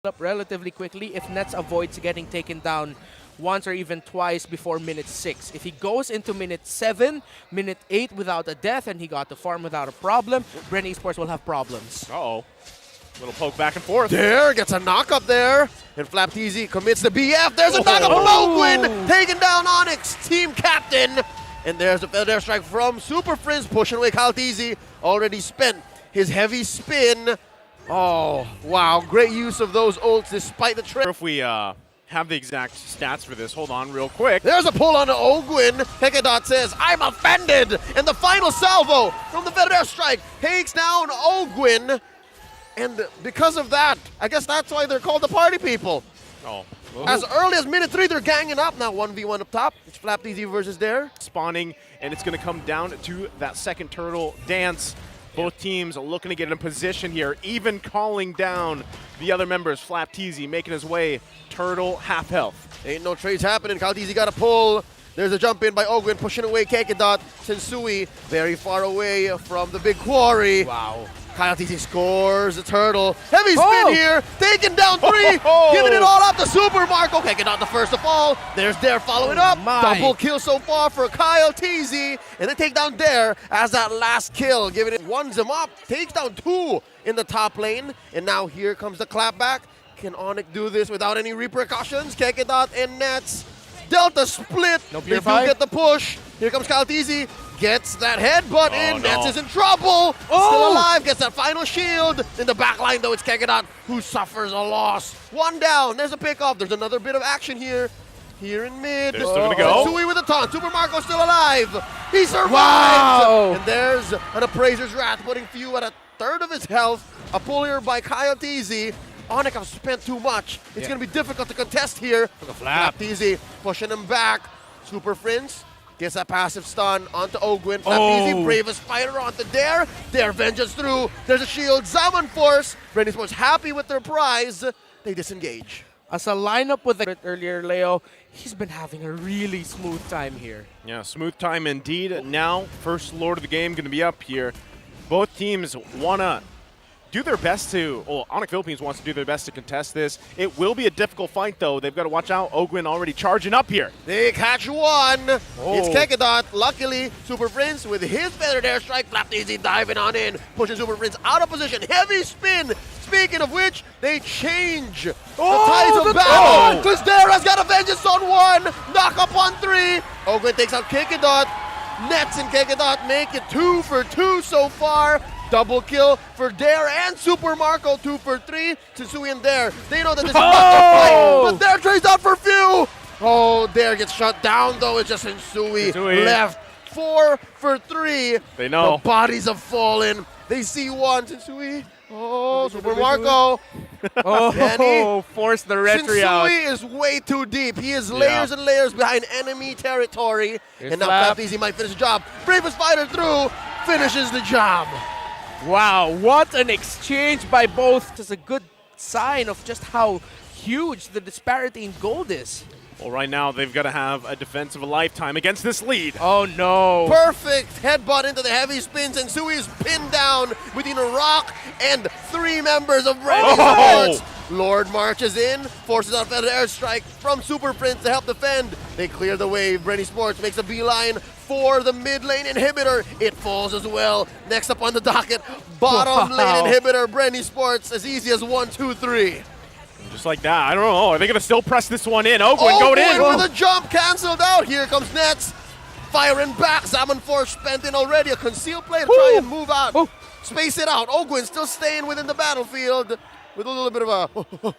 up relatively quickly if Nets avoids getting taken down once or even twice before minute 6. If he goes into minute 7, minute 8 without a death, and he got the farm without a problem, BREN Esports will have problems. Uh-oh. Little poke back and forth. There, gets a knock up there. And FlapTZ commits the BF. There's a knock up from Ogwin, taking down ONIC, team captain. And there's a feather airstrike from Super Friends, pushing away KyleTZ. Already spent his heavy spin. Oh, wow. Great use of those ults despite the trip. If we have the exact stats for this, hold on real quick. There's a pull on Ogwin. Hekadot says, I'm offended. And the final salvo from the feather airstrike takes down Ogwin. And because of that, I guess that's why they're called the party people. Oh. As early as minute 3, they're ganging up. Now 1v1 up top. It's FlapTZ versus there. Spawning, and it's going to come down to that second turtle dance. Both teams are looking to get in position here, even calling down the other members. FlapTZ making his way. Turtle, half health. Ain't no trades happening. KyleTZ got a pull. There's a jump in by Ogwin, pushing away Kekidot. Sensui very far away from the big quarry. Wow. KyleTZ scores the turtle. Heavy spin here, taking down 3, giving it all up to Super Marco. Kekidot the first to fall. There's Dare following up. Double kill so far for KyleTZ. And they take down Dare as that last kill, giving it ones him up. Takes down 2 in the top lane. And now here comes the clapback. Can ONIC do this without any repercussions? Kekidot and Nets. Delta split. No they do purify. get the push. Here comes KyleTZ. Gets that headbutt in. No. Nets is in trouble. Still alive. Gets that final shield. In the back line, though, it's Kekidot who suffers a loss. 1 down. There's a pickoff. There's another bit of action here. Here in mid. They're still gonna go. Sensui with a taunt. Super Marco still alive. He survives. Wow. And there's an Appraiser's Wrath, putting Few at a third of his health. A pull here by KyleTZ. ONIC have spent too much. It's going to be difficult to contest here. FlapTZ pushing him back. Super Friends gets that passive stun onto Ogwin. FlapTZ, bravest fighter onto Dare. Dare vengeance through. There's a shield. Zaman Force. BREN Esports happy with their prize. They disengage. As a lineup with the earlier, Leo, he's been having a really smooth time here. Yeah, smooth time indeed. Now, first Lord of the game going to be up here. Both teams want to do their best to, ONIC Philippines wants to do their best to contest this. It will be a difficult fight, though. They've got to watch out. Ogwin already charging up here. They catch one. It's Kekidot. Luckily, Super Friends with his feathered airstrike. FlapTZ diving on in, pushing Super Friends out of position. Heavy spin. Speaking of which, they change the tides of battle. Because Dara's got a vengeance on 1. Knock up on 3. Ogwin takes out Kekidot. Nets and Kekidot make it 2 for 2 so far. Double kill for Dare and Super Marco, 2 for 3. Sensui and Dare, they know that this is not the fight, but Dare trades out for Few. Oh, Dare gets shut down though. It's just Sensui left. 4 for 3. They know. The bodies have fallen. They see 1. Sensui. Oh, Super Marco. Force the retry out. Sensui is way too deep. He is layers and layers behind enemy territory. And now FlapTZ might finish the job. Bravest fighter through, finishes the job. Wow, what an exchange by both. It's a good sign of just how huge the disparity in gold is. Well, right now, they've got to have a defense of a lifetime against this lead. Oh, no. Perfect headbutt into the heavy spin. Sensui is pinned down between a rock and 3 members of BREN Esports. Lord marches in, forces out an airstrike from Super Prince to help defend. They clear the wave. BREN Esports makes a beeline for the mid lane inhibitor. It falls as well. Next up on the docket, bottom lane inhibitor. BREN Esports as easy as 1, 2, 3. Just like that. I don't know. Are they going to still press this one in? Ogwin going in. With a jump canceled out. Here comes Nets. Firing back. Zaman Force spent in already. A concealed play to try and move out. Space it out. Ogwin still staying within the battlefield with a little bit of a...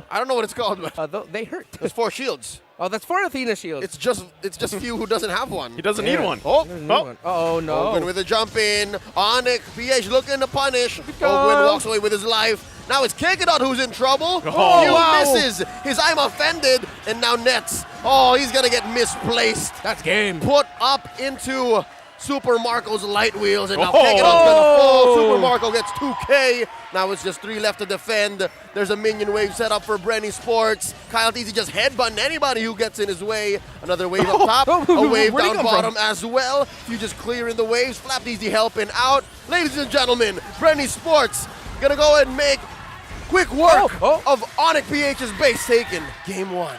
I don't know what it's called, but They hurt. there's 4 shields. Oh, that's for Athena shield. It's just Few who doesn't have one. He doesn't need one. Oh, no. Ogwin with a jump in. ONIC, PH looking to punish. Ogwin walks away with his life. Now it's Kekidot who's in trouble. Few misses his I'm offended. And now Nets. Oh, he's going to get misplaced. That's game. Put up into Super Marco's light wheels. And now Kekidot's going to fall. Super Marco gets 2K. Now it's just 3 left to defend. There's a minion wave set up for BREN Esports. KyleTZ just headbutting anybody who gets in his way. Another wave up top. A wave down bottom as well. You just clearing the waves. FlapTZ helping out. Ladies and gentlemen, BREN Esports gonna go and make Quick work Oh, of ONIC PH's base taken. Game 1.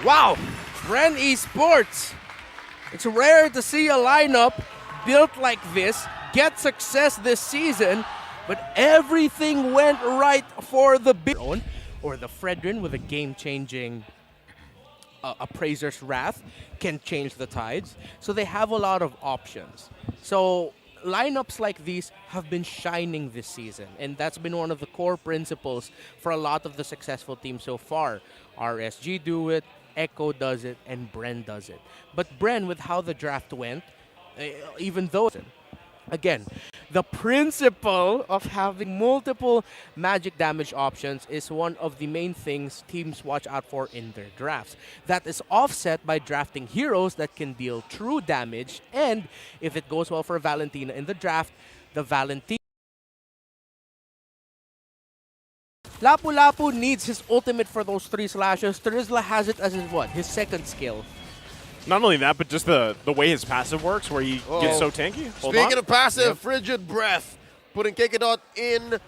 Wow, BREN Esports. It's rare to see a lineup built like this get success this season, but everything went right for the own or the Fredrin with a game-changing Appraiser's Wrath can change the tides. So they have a lot of options. So lineups like these have been shining this season, and that's been one of the core principles for a lot of the successful teams so far. RSG do it, Echo does it, and BREN does it. But BREN, with how the draft went, even though, again, the principle of having multiple magic damage options is one of the main things teams watch out for in their drafts. That is offset by drafting heroes that can deal true damage, and if it goes well for Valentina in the draft, the Valentina Lapu-Lapu needs his ultimate for those 3 slashes. Terizla has it as his what? His second skill. Not only that, but just the way his passive works, where he gets so tanky. Speaking of passive, Frigid Breath, putting Kekidot in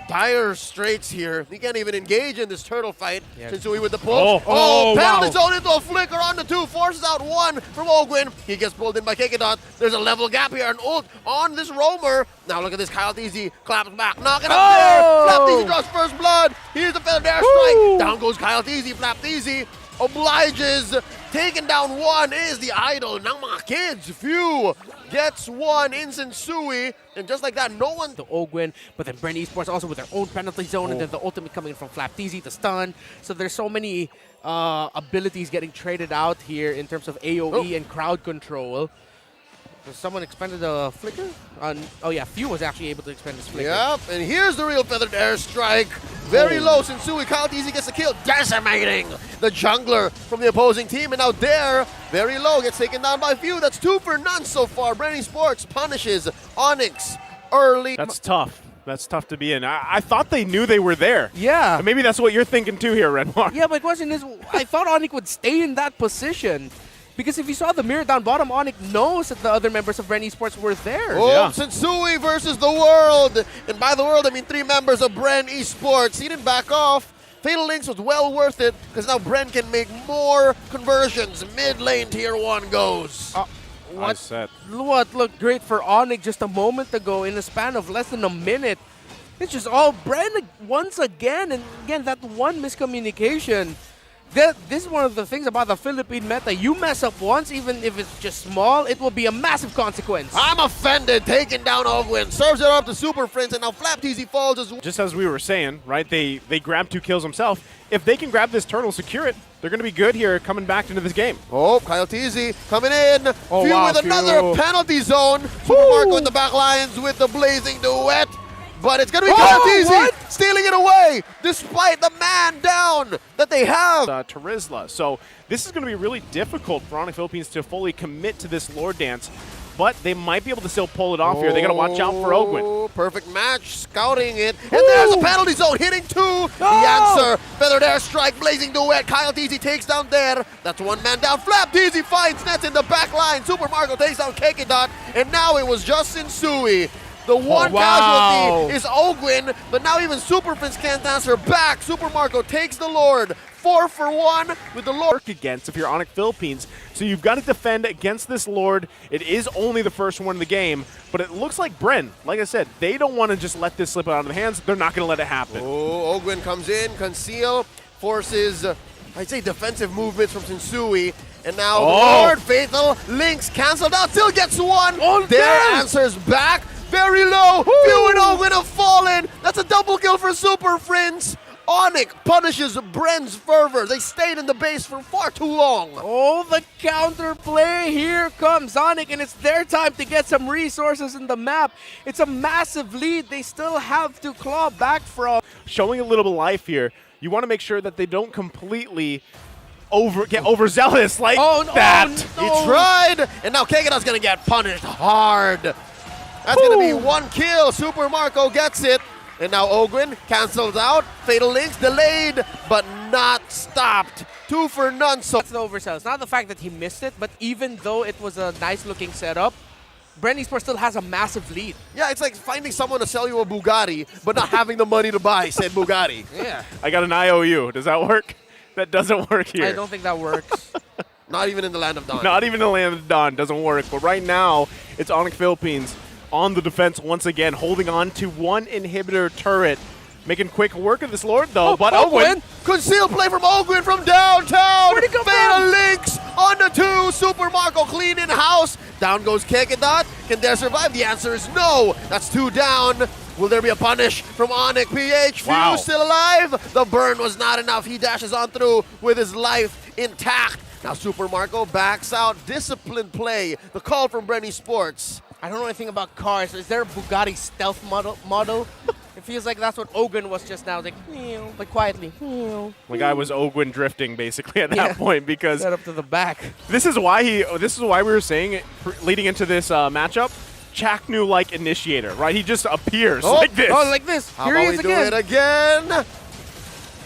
dire straits here. He can't even engage in this turtle fight. Yeah. Shinsui with the pull. Penalty wow. zone into a flicker on the 2, forces out 1 from Ogwin. He gets pulled in by Kekidot. There's a level gap here, an ult on this roamer. Now look at this, Kyle Teasy claps back, knocking up there. Flap Teasy draws first blood. Here's the feather dare strike. Down goes Kyle Teasy, Flap Teasy obliges. Taking down 1 is the idol ng mga kids. Few gets 1 in Shinsui, and just like that, no one. The Ogwin, but then BREN Esports also with their own penalty zone, and then the ultimate coming in from Flapteezy to stun. So there's so many abilities getting traded out here in terms of AoE and crowd control. So someone expended a flicker? Oh yeah, Few was actually able to expend his flicker. Yep, and here's the real feathered airstrike. Very low, Shinsui, Kyle Teasy gets the kill, decimating the jungler from the opposing team. And now Dare, very low, gets taken down by Few. That's 2 for none so far. BREN Esports punishes ONIC early. That's tough. That's tough to be in. I thought they knew they were there. Yeah. And maybe that's what you're thinking too here, Renoir. Yeah, my question is, I thought ONIC would stay in that position. Because if you saw the mirror down bottom, ONIC knows that the other members of BREN Esports were there. Oh, Shinsui versus the world. And by the world, I mean 3 members of BREN Esports. He didn't back off. Fatal Links was well worth it because now BREN can make more conversions. Mid lane tier 1 goes. What looked great for ONIC just a moment ago in a span of less than a minute. It's just all BREN once again. And again, that one miscommunication. This is one of the things about the Philippine meta. You mess up once, even if it's just small, it will be a massive consequence. I'm offended, taking down Ogwin, serves it up to Super Friends, and now Flapteezy falls as well. Just as we were saying, right, they grabbed 2 kills themselves. If they can grab this turtle, secure it, they're going to be good here coming back into this game. Oh, Kyle Teasy coming in. Oh, Few wow, with another penalty zone. Super Marco in the back lines with the blazing duet. But it's going to be Kyle Teasy stealing it away, despite the man down that they have. Terizla. So this is going to be really difficult for ONIC Philippines to fully commit to this Lord Dance, but they might be able to still pull it off here. They got to watch out for Ogwin. Perfect match, scouting it. And there's a penalty zone, hitting 2. The answer, feathered airstrike, blazing duet. Kyle Teasy takes down there. That's 1 man down. Flap Teasy finds nets in the back line. Super Marco takes down Kekidot, and now it was just Shinsui. The one casualty is Ogwin, but now even Super Prince can't answer back. Super Marco takes the Lord. 4 for 1 with the Lord. Against if you're ONIC Philippines. So you've got to defend against this Lord. It is only the first one in the game, but it looks like BREN, like I said, they don't want to just let this slip out of their hands. They're not going to let it happen. Oh, Ogwin comes in, conceal, forces, I'd say defensive movements from Shinsui. And now the Lord, Fatal, Links canceled out, still gets 1. Their answers back. Very low. Few and Ogwin have fallen. That's a double kill for Super Friends. ONIC punishes BREN's fervor. They stayed in the base for far too long. Oh, the counterplay. Here comes ONIC, and it's their time to get some resources in the map. It's a massive lead. They still have to claw back from. Showing a little bit of life here. You want to make sure that they don't completely get overzealous like that. He tried, and now Kekidot's going to get punished hard. That's going to be 1 kill. Super Marco gets it. And now Ogwin cancels out. Fatal Links delayed, but not stopped. 2 for none. So that's the oversell. It's not the fact that he missed it, but even though it was a nice looking setup, BREN Esport still has a massive lead. Yeah, it's like finding someone to sell you a Bugatti, but not having the money to buy said Bugatti. Yeah. I got an IOU. Does that work? That doesn't work here. I don't think that works. Not even in the land of Dawn. Not even the land of Dawn doesn't work. But right now, it's ONIC Philippines on the defense once again, holding on to one inhibitor turret. Making quick work of this Lord, though. But Ogwin. Concealed play from Ogwin from downtown. Where'd he come Fatal from? links on the 2. Super Marco clean in house. Down goes Kekedot. Can they survive? The answer is no. That's 2 down. Will there be a punish from ONIC PH? Wow. Few still alive. The burn was not enough. He dashes on through with his life intact. Now Super Marco backs out. Disciplined play. The call from BREN Sports. I don't know anything about cars. Is there a Bugatti stealth model? It feels like that's what Ogwin was just now. Like, like quietly. The guy was Ogwin drifting basically at that point because Set up to the back. this is why we were saying leading into this matchup, Chaknu like initiator, right? He just appears like this. Oh, like this. How Here about he we is do again. it again?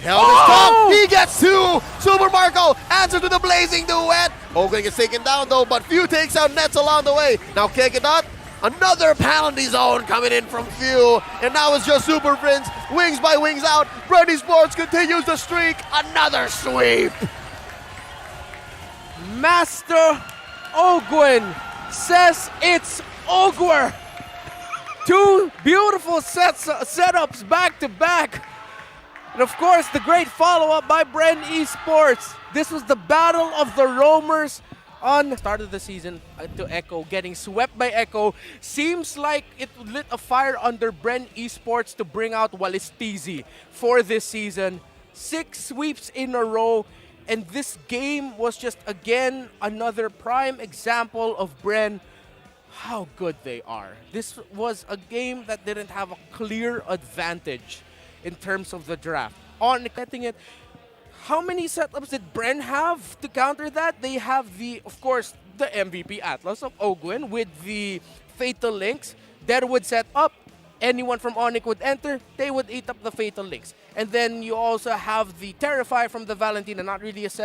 Held his tongue. He gets 2. Super Marco answer to the blazing duet. Ogwin gets taken down though, but Few takes out Nets along the way. Now Kekedot, another penalty zone coming in from Few. And now it's just Super Friends. Wings by wings out. BREN Sports continues the streak. Another sweep. Master Ogwin says it's Ogwer. 2 beautiful setups back to back. And of course, the great follow-up by BREN Esports. This was the battle of the roamers on start of the season to Echo, getting swept by Echo. Seems like it lit a fire under BREN Esports to bring out Walistizi for this season. 6 sweeps in a row, and this game was just, again, another prime example of BREN, how good they are. This was a game that didn't have a clear advantage in terms of the draft. On getting it, how many setups did BREN have to counter that? They have of course, the MVP Atlas of Ogwin with the Fatal Links. That would set up. Anyone from ONIC would enter, they would eat up the Fatal Links. And then you also have the Terrify from the Valentina, not really a set.